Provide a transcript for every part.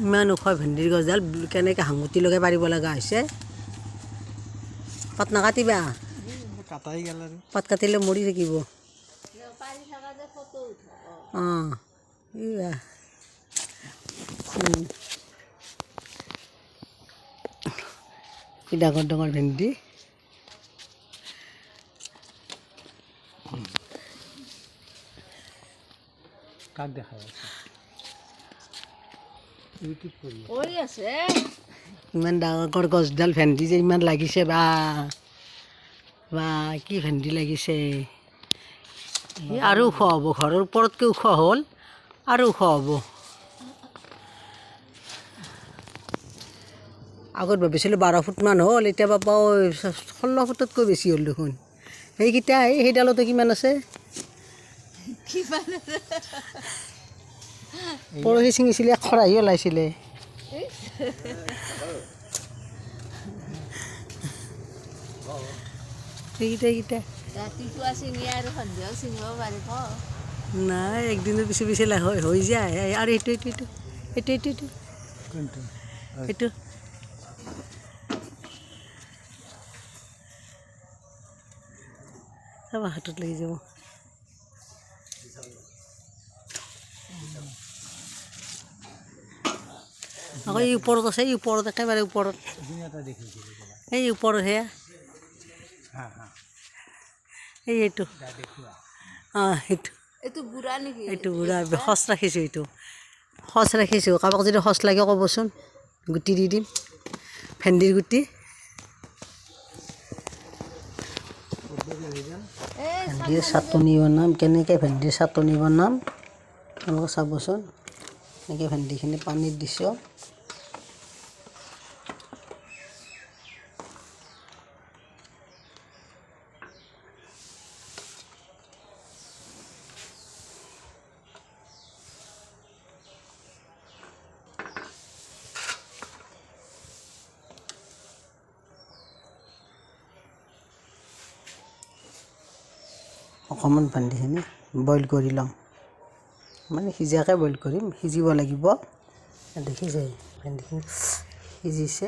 ইমান ওখ ভেন্দিৰ গছডাল কেনেকৈ হাঙুটি লগাই পাৰিব লগা হৈছে পাত নাকাটিবা কাটাই গেল আৰু পাত কাটিলে মৰি থাকিব অঁ কি ডাঙৰ ডাঙৰ ভেন্দি কাক দেখাই আছে ইউটিউব কৰি আছে ইমান ডাঙৰ গছডাল ভেন্দি যে ইমান লাগিছে বা বা কি ভেন্দি লাগিছে আৰু ওখ হ'ব ঘৰৰ ওপৰতকৈ ওখ হ'ল আৰু ওখ হ'ব আগত ভাবিছিলোঁ 12 ফুটমান হ'ল এতিয়া বাবা 16 ফুটতকৈ বেছি হ'ল দেখোন সেইকেইটা সেইডালতো কিমান আছে পৰহি ছিঙিছিলে খৰাহি ওলাইছিলে এইকেইটা ৰাতিপুৱা ছিঙি আৰু সন্ধিয়াও ছিঙিব পাৰিব নাই একদিনৰ পিছে পিছে হৈ যায় আৰু এইটো এইটো চাবা হাতত লাগি যাব আকৌ এই ওপৰত আছে এই ওপৰত একেবাৰে ওপৰত এই ওপৰত সেয়া এইটো অঁ এইটো বুঢ়া নেকি এইটো বুঢ়া সঁচ ৰাখিছোঁ এইটো সঁচ ৰাখিছোঁ কাৰোবাক যদি সঁচ লাগে ক'বচোন গুটি দি দিম ভেন্দিৰ গুটি ভেন্দিৰ চাটনি বনাম কেনেকৈ ভেন্দিৰ চাটনি বনাম আপোনালোকে চাবচোন এনেকৈ ভেন্দিখিনি পানীত দিছোঁ অকণমান ভেন্দিখিনি বইল কৰি ল'ম মানে সিজাকৈ বইল কৰিম সিজিব লাগিব দেখিছে ভেন্দিখিনি সিজিছে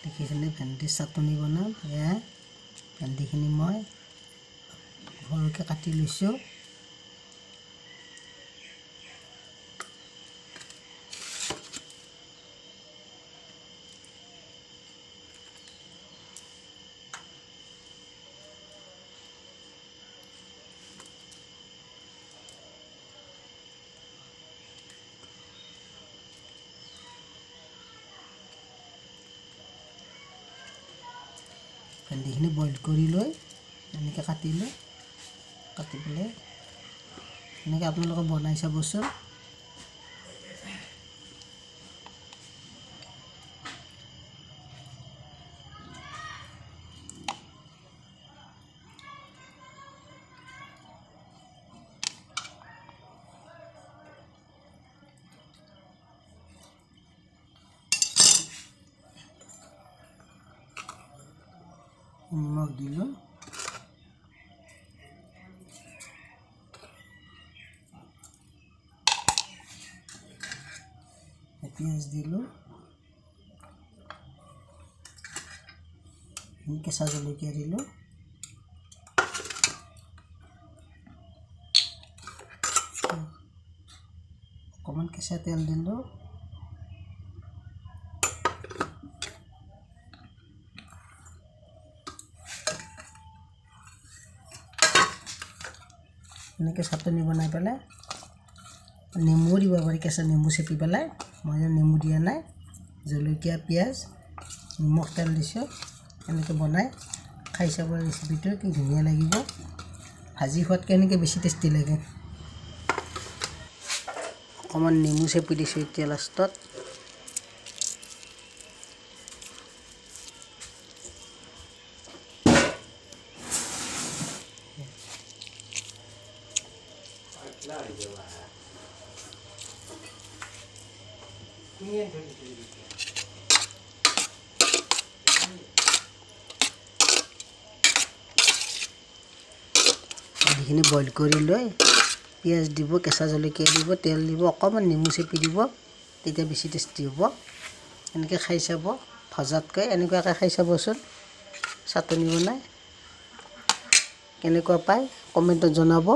দেখিছেনে ভেন্দিৰ চাটনি বনাম এয়া ভেন্দিখিনি মই সৰুকৈ কাটি লৈছোঁ ভেন্দিখিনি বইল কৰি লৈ এনেকৈ কাটিলোঁ কাটি পেলাই এনেকৈ আপোনালোকে বনাই চাবচোন নিমখ দিলোঁ পিঁয়াজ দিলোঁ কেঁচা জলকীয়া দিলোঁ অকণমান কেঁচা তেল দিলোঁ এনেকৈ চাটনি বনাই পেলাই নেমু দিব পাৰি কেঁচা নেমু চেপি পেলাই মই নেমু দিয়া নাই জলকীয়া পিঁয়াজ নিমখ তেল দিছোঁ এনেকৈ বনাই খাই চাব ৰেচিপিটো কি ধুনীয়া লাগিব ভাজি খোৱাতকৈ এনেকৈ বেছি টেষ্টি লাগে অকণমান নেমু চেপি দিছোঁ এতিয়া লাষ্টত এইখিনি বইল কৰি লৈ পিঁয়াজ দিব কেঁচা জলকীয়া দিব তেল দিব অকণমান নেমু চেপি দিব তেতিয়া বেছি টেষ্টি হ'ব এনেকৈ খাই চাব ভজাতকৈ এনেকুৱাকৈ খাই চাবচোন চাটনি বনাই কেনেকুৱা পায় কমেণ্টত জনাব